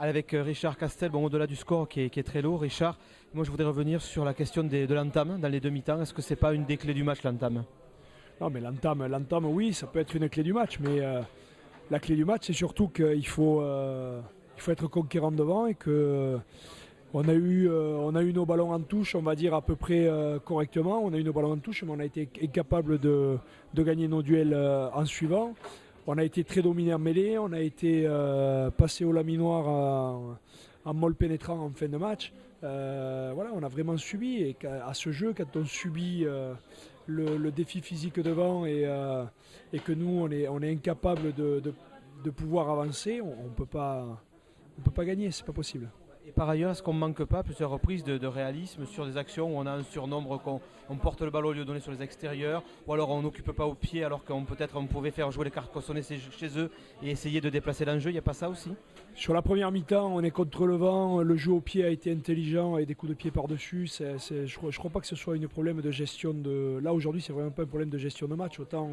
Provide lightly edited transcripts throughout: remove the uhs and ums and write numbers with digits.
Avec Richard Castel, bon, au-delà du score qui est très lourd, Richard, moi je voudrais revenir sur la question de l'entame dans les demi-temps. Est-ce que c'est pas une des clés du match, l'entame? Non, mais l'entame, oui, ça peut être une clé du match, mais la clé du match, c'est surtout il faut être conquérant devant et que on a eu nos ballons en touche, on va dire à peu près correctement. On a eu nos ballons en touche, mais on a été incapable de gagner nos duels en suivant. On a été très dominé en mêlée, on a été passé au laminoir en molle pénétrant en fin de match. Voilà, on a vraiment subi et à ce jeu, quand on subit le défi physique devant et que nous on est incapable de pouvoir avancer, on ne peut pas gagner, c'est pas possible. Et par ailleurs, est-ce qu'on ne manque pas à plusieurs reprises de réalisme sur des actions où on a un surnombre, qu'on on porte le ballon au lieu de donner sur les extérieurs, ou alors on n'occupe pas au pied alors qu'on peut-être on pouvait faire jouer les carcassonnés chez eux et essayer de déplacer l'enjeu, il n'y a pas ça aussi? Sur la première mi-temps, on est contre le vent, le jeu au pied a été intelligent et des coups de pied par-dessus. Je ne crois pas que ce soit un problème de gestion de... Là aujourd'hui, c'est vraiment pas un problème de gestion de match, autant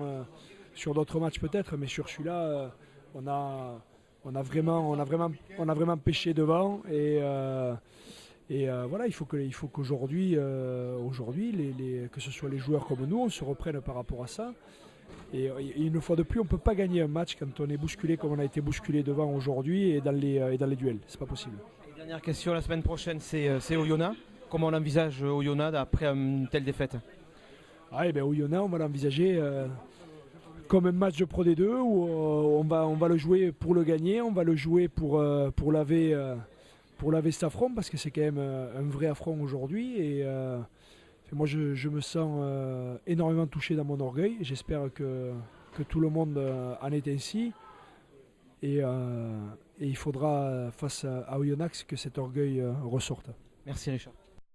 sur d'autres matchs peut-être, mais sur celui-là, on a vraiment pêché devant et voilà, il faut qu'aujourd'hui, que ce soit les joueurs comme nous, on se reprenne par rapport à ça. Et une fois de plus, on ne peut pas gagner un match quand on est bousculé comme on a été bousculé devant aujourd'hui et dans les duels. C'est pas possible. Et dernière question, la semaine prochaine, c'est Oyonnax. Comment on envisage Oyonnax après une telle défaite? Ah, et ben, Oyonnax, on va l'envisager comme un match de Pro D2 où on va le jouer pour le gagner, on va le jouer pour laver cet affront parce que c'est quand même un vrai affront aujourd'hui et moi je me sens énormément touché dans mon orgueil. J'espère que tout le monde en est ainsi et il faudra face à Oyonnax que cet orgueil ressorte. Merci Richard.